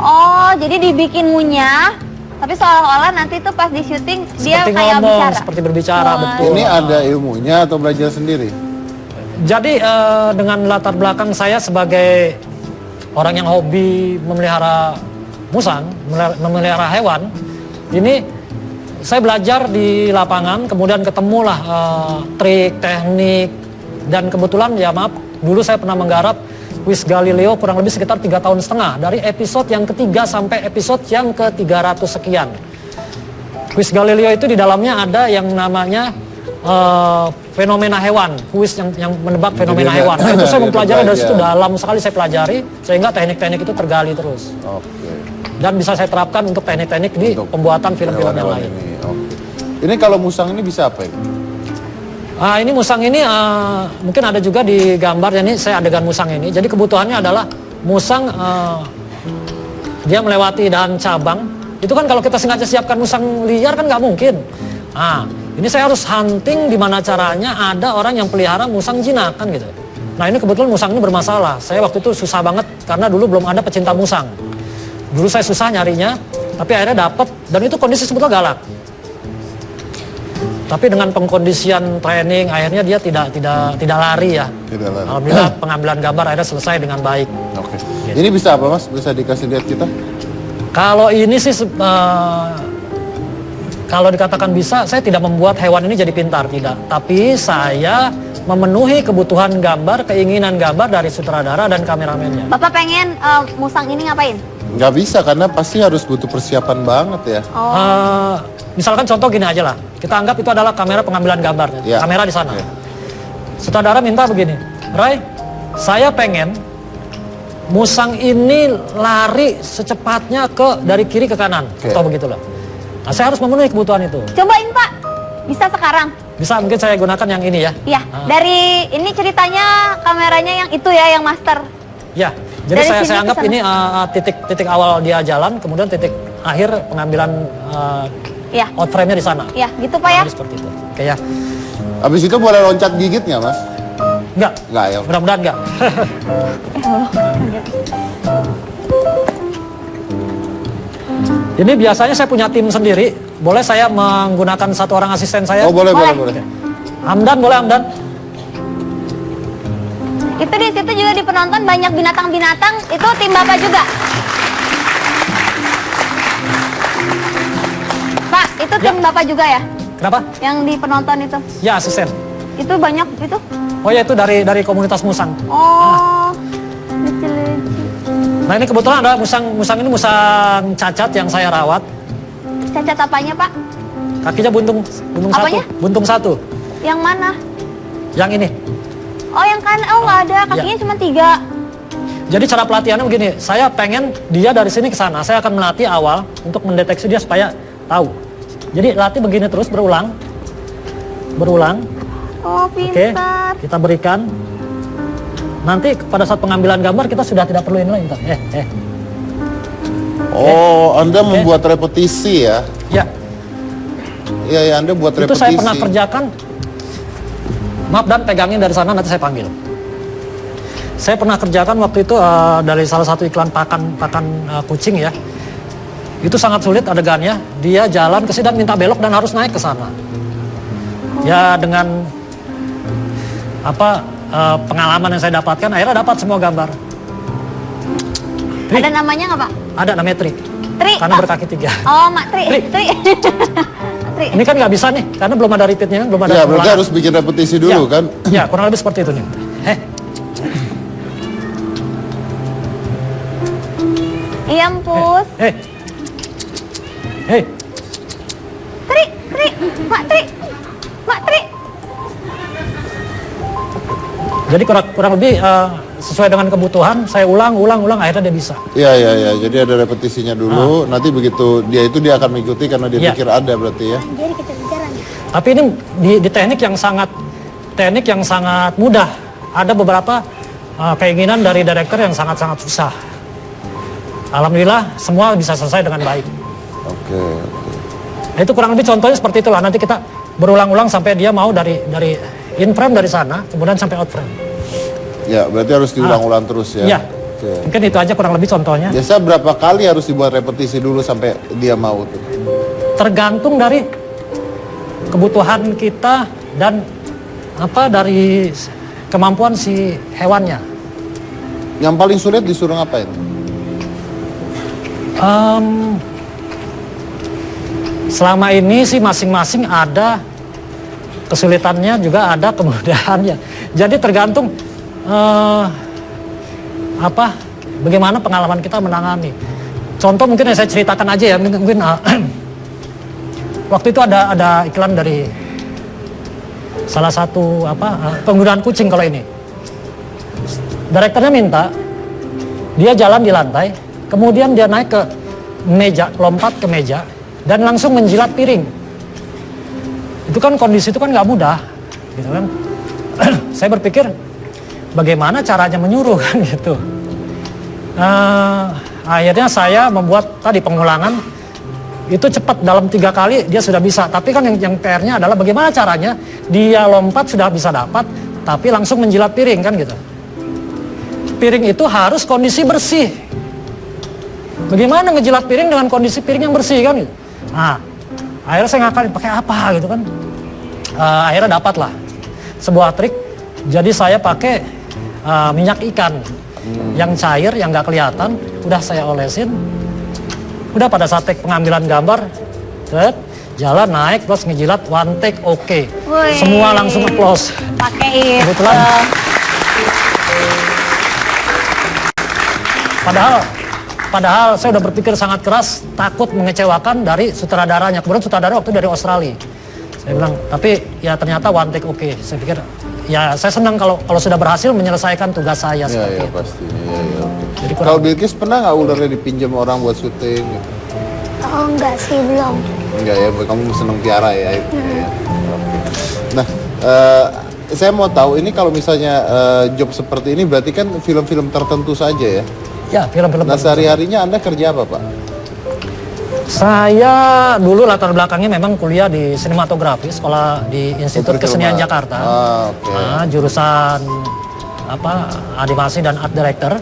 Oh, jadi dibikin ngunyah, tapi seolah-olah nanti tuh pas di syuting dia Seperti kayak ngomong, bicara. seperti berbicara, betul. Ini ada ilmunya atau belajar sendiri? Jadi dengan latar belakang saya sebagai orang yang hobi memelihara musang, memelihara hewan, ini saya belajar di lapangan, kemudian ketemulah trik, teknik, dan kebetulan ya maaf, dulu saya pernah menggarap Kuis Galileo kurang lebih sekitar 3,5 tahun dari episode yang ketiga sampai episode yang ke-300 sekian. Kuis Galileo itu di dalamnya ada yang namanya fenomena hewan, kuis yang menebak fenomena hewan. Nah, itu saya mempelajari dari situ, dalam sekali saya pelajari, sehingga teknik-teknik itu tergali terus. Dan bisa saya terapkan untuk teknik-teknik di pembuatan film-film yang lain. Ini kalau musang ini bisa apa ini? Ini musang ini mungkin ada juga di gambar, ini saya adegan musang ini. Jadi kebutuhannya adalah musang dia melewati dahan cabang. Itu kan kalau kita sengaja siapkan musang liar kan nggak mungkin. Ini saya harus hunting di mana caranya ada orang yang pelihara musang jinak kan gitu. Nah ini kebetulan musang ini bermasalah. Saya waktu itu susah banget karena dulu belum ada pecinta musang. Dulu saya susah nyarinya, tapi akhirnya dapet, dan itu kondisi sebetulnya galak. Tapi dengan pengkondisian training akhirnya dia tidak lari ya. Tidak lari. Alhamdulillah pengambilan gambar akhirnya selesai dengan baik. Oke. Ini bisa apa Mas? Bisa dikasih lihat kita? Kalau ini sih kalau dikatakan bisa, saya tidak membuat hewan ini jadi pintar, tidak. Tapi saya memenuhi kebutuhan gambar, keinginan gambar dari sutradara dan kameramennya. Bapak pengen musang ini ngapain? Nggak bisa karena pasti harus butuh persiapan banget ya. Misalkan contoh gini aja lah, kita anggap itu adalah kamera pengambilan gambarnya, Ya. kamera di sana. Ya. Sutradara minta begini, Ray, saya pengen musang ini lari secepatnya dari kiri ke kanan, atau begitulah. Nah, saya harus memenuhi kebutuhan itu. Cobain Pak, bisa sekarang? Bisa, mungkin saya gunakan yang ini ya. Iya, dari ini ceritanya kameranya yang itu ya, yang master. Ya, jadi Dari saya sini anggap ke sana. ini titik awal dia jalan, kemudian titik akhir pengambilan Ya. out frame-nya di sana. Ya, gitu Pak ya. Jadi seperti itu. Oke ya. Habis itu boleh loncat gigit nggak, Mas? Enggak. Nggak ya? Mudah-mudahan enggak. Ini biasanya saya punya tim sendiri. Boleh saya menggunakan satu orang asisten saya? Oh, boleh. Hamdan, boleh Hamdan? Itu di situ juga di penonton banyak binatang-binatang. Itu tim Bapak juga. Pak, itu tim Bapak juga ya? Kenapa? Yang di penonton itu. Ya, asisten. Itu banyak itu. Oh ya, itu dari komunitas musang. Oh. Lucu-lucu. Nah, ini kebetulan ada musang ini musang cacat yang saya rawat. Cacat apanya, Pak? Kakinya buntung Apanya? satu. Buntung satu. Yang mana? Yang ini. Oh, yang kanan. Oh, nggak ada. Kakinya cuma 3. Jadi cara pelatihannya begini, saya pengen dia dari sini ke sana. Saya akan melatih awal untuk mendeteksi dia supaya tahu. Jadi latih begini terus berulang. Oh, Oke, pintar. kita berikan. Nanti pada saat pengambilan gambar kita sudah tidak perlu ini lagi. Oh, Anda membuat repetisi ya? Ya, Iya, Anda buat itu repetisi. saya pernah kerjakan. Maaf dan pegangin dari sana nanti saya panggil. Saya pernah kerjakan waktu itu dari salah satu iklan pakan kucing ya. Itu sangat sulit adegannya. Dia jalan ke sini dan minta belok dan harus naik ke sana. Ya dengan pengalaman yang saya dapatkan, akhirnya dapat semua gambar. Tri. Ada namanya nggak, Pak? Ada namanya Tri. Tri. Karena berkaki 3. Oh, Mak Tri. Tri. Tri. Tri. Ini kan nggak bisa nih, karena belum ada repeatnya, belum ada. Ya, berarti pengulangan. harus bikin repetisi dulu Ya. kan? Ya, kurang lebih seperti itu nih. Iya, Mpus. Hei. Tri. Mak Tri. Jadi kurang lebih sesuai dengan kebutuhan, saya ulang, akhirnya dia bisa. Iya. Jadi ada repetisinya dulu. Nanti begitu dia akan mengikuti karena dia Ya. pikir ada berarti ya. Jadi kejar-kejaran. Tapi ini di teknik yang sangat mudah. Ada beberapa keinginan dari direktur yang sangat-sangat susah. Alhamdulillah semua bisa selesai dengan baik. Oke. Nah, itu kurang lebih contohnya seperti itulah. Nanti kita berulang-ulang sampai dia mau dari in frame dari sana, kemudian sampai out frame. Ya, berarti harus diulang-ulang terus ya. Iya. Oke. Mungkin itu aja kurang lebih contohnya. Biasa berapa kali harus dibuat repetisi dulu sampai dia mau tuh? Tergantung dari kebutuhan kita dan dari kemampuan si hewannya. Yang paling sulit disuruh ngapain? Selama ini sih masing-masing ada kesulitannya juga ada kemudahannya. Jadi tergantung bagaimana pengalaman kita menangani. Contoh mungkin yang saya ceritakan aja ya, mungkin waktu itu ada iklan dari salah satu penggunaan kucing kalau ini. Direkturnya minta dia jalan di lantai, kemudian dia naik ke meja, lompat ke meja dan langsung menjilat piring. Itu kan kondisi itu kan nggak mudah, gitu kan? Saya berpikir bagaimana caranya menyuruh kan gitu. Akhirnya saya membuat tadi pengulangan itu cepat dalam 3 kali dia sudah bisa. Tapi kan yang PR-nya adalah bagaimana caranya dia lompat sudah bisa dapat, tapi langsung menjilat piring kan gitu. Piring itu harus kondisi bersih. Bagaimana ngejilat piring dengan kondisi piring yang bersih kan gitu. Nah, akhirnya saya ngakalin pakai apa gitu kan. Akhirnya dapatlah sebuah trik. Jadi saya pakai minyak ikan yang cair, yang nggak kelihatan. Udah saya olesin. Udah pada saat pengambilan gambar, jalan naik terus ngejilat one take oke. Wih. Semua langsung applause. Pakai itu. Kebetulan. Padahal saya udah berpikir sangat keras, takut mengecewakan dari sutradaranya. Kemudian sutradara waktu dari Australia. Saya bilang, tapi ya ternyata one take oke. Saya pikir, ya saya senang kalau sudah berhasil menyelesaikan tugas saya seperti Iya, itu. pasti. Iya. Jadi Kalau Bilkis pernah nggak ularnya dipinjam orang buat syuting? Gitu? Oh enggak sih, belum. Enggak ya, kamu seneng piara ya. Itu, ya. Oke. Nah, saya mau tahu ini kalau misalnya job seperti ini berarti kan film-film tertentu saja ya? Ya, film-film. Nah, sehari-harinya Anda kerja apa, Pak? Saya dulu latar belakangnya memang kuliah di sinematografi, sekolah di Institut Kesenian Jakarta. Oke. Jurusan animasi dan art director.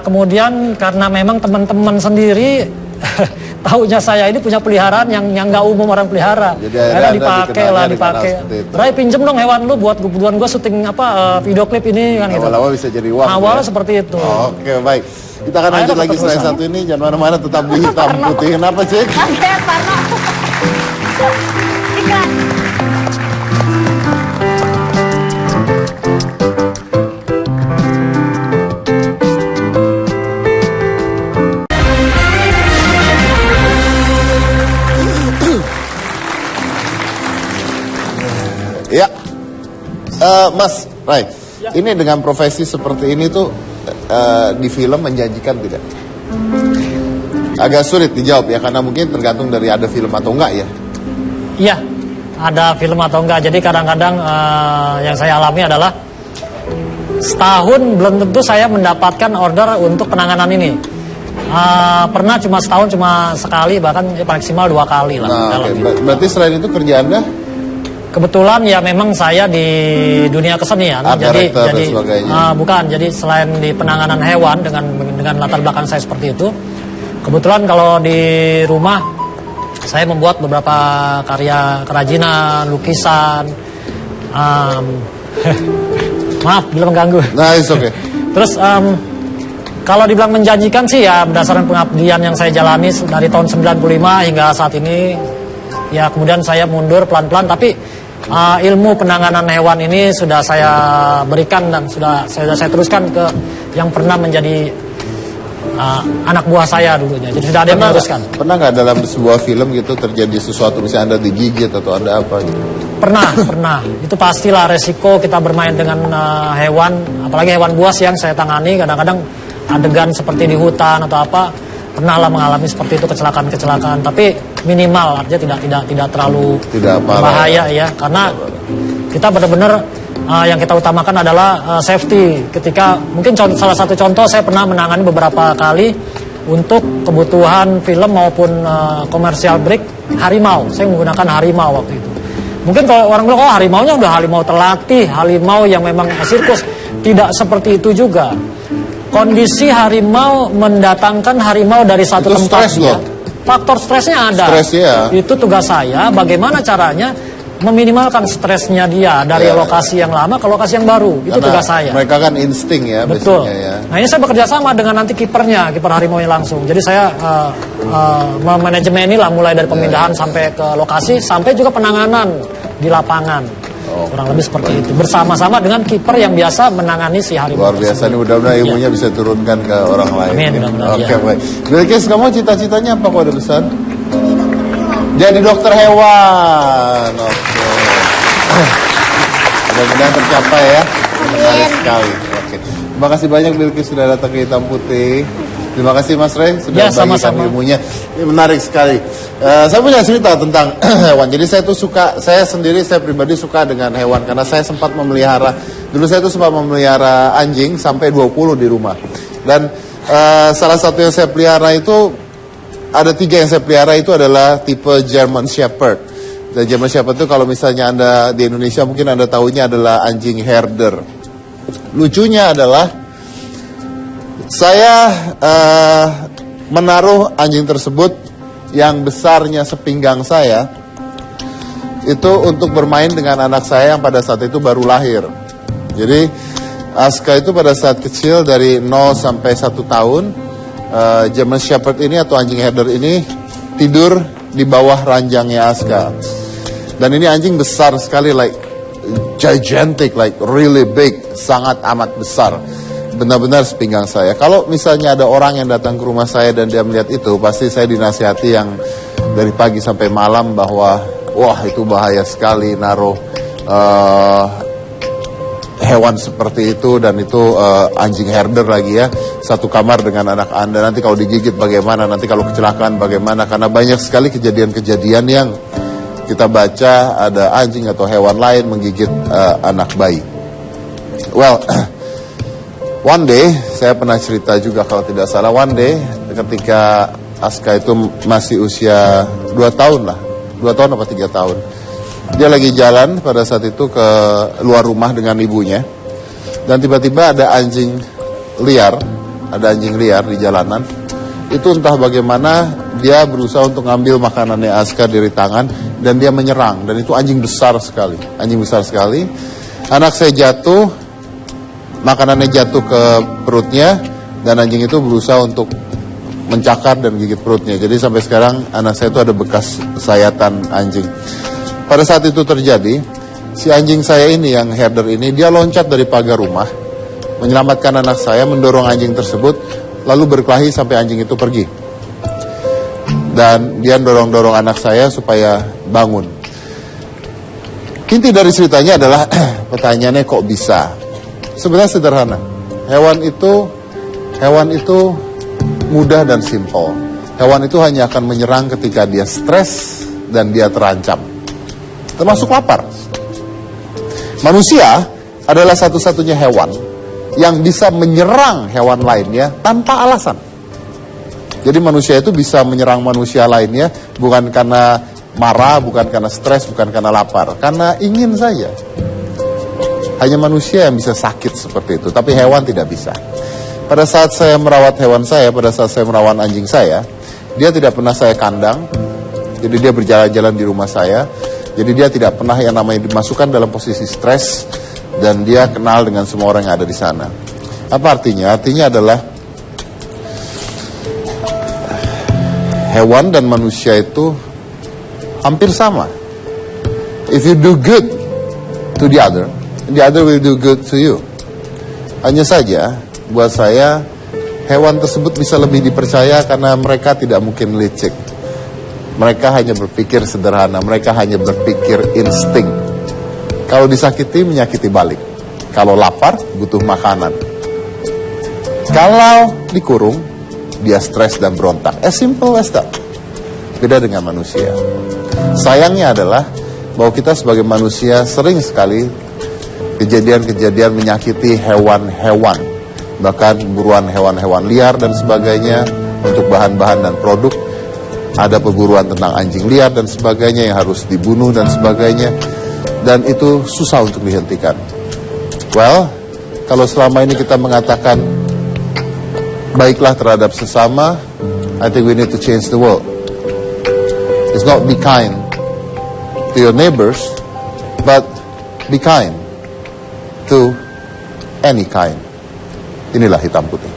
Kemudian karena memang teman-teman sendiri taunya saya ini punya peliharaan yang nggak umum orang pelihara. Jadi Karena Anda dipakai. seperti itu. Ray, pinjem dong hewan lu buat kebutuhan gue syuting video klip ini kan gitu. Awal-awal bisa jadi uang. Awalnya ya? seperti itu. Oke, baik. Kita akan Ayo, lanjut lagi tetap selain bersama. satu ini. Jangan mana-mana, tetap di hitam putih. Kenapa, Cik? Oke, Parno. Iklan. Ya. Mas Ray, ini dengan profesi seperti ini tuh di film menjanjikan tidak? Agak sulit dijawab ya, karena mungkin tergantung dari ada film atau enggak ya. Iya, ada film atau enggak. Jadi kadang-kadang yang saya alami adalah setahun belum tentu saya mendapatkan order untuk penanganan ini. Pernah cuma setahun cuma sekali, bahkan maksimal 2 kali lah. Nah, dalam oke. itu. Berarti selain itu kerja Anda? Kebetulan ya memang saya di dunia kesenian, Art jadi director dan sebagainya. bukan. Jadi selain di penanganan hewan dengan latar belakang saya seperti itu, kebetulan kalau di rumah saya membuat beberapa karya kerajinan, lukisan. Maaf bila mengganggu. Nah, it's okay. Terus kalau dibilang menjanjikan sih ya berdasarkan pengabdian yang saya jalani dari tahun 95 hingga saat ini, ya kemudian saya mundur pelan-pelan, tapi ilmu penanganan hewan ini sudah saya berikan dan sudah saya teruskan ke yang pernah menjadi anak buah saya dulunya. Jadi sudah ada yang meneruskan. Pernah nggak dalam sebuah film gitu terjadi sesuatu, misalnya Anda digigit atau Anda apa gitu? Pernah. Itu pastilah resiko kita bermain dengan hewan, apalagi hewan buas yang saya tangani. Kadang-kadang adegan seperti di hutan atau apa, pernah lah mengalami seperti itu, kecelakaan. Tapi minimal, artinya tidak terlalu bahaya ya. Karena kita benar-benar yang kita utamakan adalah safety. Ketika mungkin salah satu contoh, saya pernah menangani beberapa kali untuk kebutuhan film maupun komersial break harimau. Saya menggunakan harimau waktu itu. Mungkin kalau orang bilang, oh harimaunya udah harimau terlatih, harimau yang memang sirkus. Tidak seperti itu juga. Kondisi harimau mendatangkan harimau dari satu Itu tempat. stres loh. Faktor stresnya ada. Stres ya. Itu tugas saya, bagaimana caranya meminimalkan stresnya dia dari Ya. lokasi yang lama ke lokasi yang baru. Itu Karena tugas saya. mereka kan insting ya, Betul. biasanya ya. Nah ini saya bekerja sama dengan nanti kiper harimau nya langsung. Jadi saya memanajemen inilah mulai dari pemindahan sampai ke lokasi, sampai juga penanganan di lapangan. Kurang lebih seperti itu. Bersama-sama dengan kiper yang biasa menangani si harimau. Luar biasa nih, mudah-mudahan ilmunya bisa turunkan ke orang lain. Amin, mudah-mudahan, Oke, ya. baik. Bilkis, kamu cita-citanya apa kalau udah besar? Jadi dokter hewan. Oke. Mudah-mudahan tercapai ya. Menarik sekali. Oke. Terima kasih banyak Bilkis sudah datang ke Hitam Putih. Terima kasih Mas Ray sudah Ya, bagikan sama-sama. ilmunya. Ini menarik sekali. Saya punya cerita tentang hewan. Jadi saya tuh suka, saya pribadi suka dengan hewan karena saya sempat memelihara. Dulu saya tuh sempat memelihara anjing sampai 20 di rumah. Dan salah satu yang saya pelihara itu, ada 3 yang saya pelihara itu adalah tipe German Shepherd. Dan German Shepherd itu kalau misalnya Anda di Indonesia mungkin Anda tahunya adalah anjing herder. Lucunya adalah saya menaruh anjing tersebut yang besarnya sepinggang saya itu untuk bermain dengan anak saya yang pada saat itu baru lahir. Jadi Aska itu pada saat kecil dari 0 sampai 1 tahun, German Shepherd ini atau anjing herder ini tidur di bawah ranjangnya Aska. Dan ini anjing besar sekali, like gigantic, like really big, sangat amat besar. Benar-benar sepinggang saya. Kalau misalnya ada orang yang datang ke rumah saya dan dia melihat itu, pasti saya dinasihati yang dari pagi sampai malam bahwa wah itu bahaya sekali naruh hewan seperti itu, dan itu anjing herder lagi ya, satu kamar dengan anak Anda. Nanti kalau digigit bagaimana, nanti kalau kecelakaan bagaimana, karena banyak sekali kejadian-kejadian yang kita baca ada anjing atau hewan lain menggigit anak bayi. Well, one day, saya pernah cerita juga kalau tidak salah, one day ketika Aska itu masih usia 2 tahun lah, 2 tahun apa 3 tahun. Dia lagi jalan pada saat itu ke luar rumah dengan ibunya, dan tiba-tiba ada anjing liar di jalanan. Itu entah bagaimana dia berusaha untuk ngambil makanannya Aska dari tangan, dan dia menyerang, dan itu anjing besar sekali. Anak saya jatuh, makanannya jatuh ke perutnya, dan anjing itu berusaha untuk mencakar dan gigit perutnya. Jadi sampai sekarang anak saya itu ada bekas sayatan anjing. Pada saat itu terjadi, si anjing saya ini yang herder ini, dia loncat dari pagar rumah, menyelamatkan anak saya, mendorong anjing tersebut, lalu berkelahi sampai anjing itu pergi. Dan dia dorong-dorong anak saya supaya bangun. Inti dari ceritanya adalah, pertanyaannya kok bisa? Sebenarnya sederhana. Hewan itu mudah dan simpel. Hewan itu hanya akan menyerang ketika dia stres dan dia terancam. Termasuk lapar. Manusia adalah satu-satunya hewan yang bisa menyerang hewan lainnya tanpa alasan. Jadi manusia itu bisa menyerang manusia lainnya bukan karena marah, bukan karena stres, bukan karena lapar. Karena ingin saja. Hanya manusia yang bisa sakit seperti itu, tapi hewan tidak bisa. Pada saat saya merawat hewan saya, pada saat saya merawat anjing saya, dia tidak pernah saya kandang. Jadi dia berjalan-jalan di rumah saya. Jadi dia tidak pernah yang namanya dimasukkan dalam posisi stres, dan dia kenal dengan semua orang yang ada di sana. Apa artinya? Artinya adalah hewan dan manusia itu hampir sama. If you do good to the other will do good to you. Hanya saja, buat saya, hewan tersebut bisa lebih dipercaya karena mereka tidak mungkin licik. Mereka hanya berpikir sederhana, mereka hanya berpikir insting. Kalau disakiti, menyakiti balik. Kalau lapar, butuh makanan. Kalau dikurung, dia stres dan berontak. As simple as that. Beda dengan manusia. Sayangnya adalah bahwa kita sebagai manusia sering sekali kejadian-kejadian menyakiti hewan-hewan. Bahkan buruan hewan-hewan liar dan sebagainya untuk bahan-bahan dan produk. Ada perburuan tentang anjing liar dan sebagainya yang harus dibunuh dan sebagainya. Dan itu susah untuk dihentikan. Well, kalau selama ini kita mengatakan baiklah terhadap sesama, I think we need to change the world. It's not be kind to your neighbors, but be kind to any kind. Inilah hitam putih.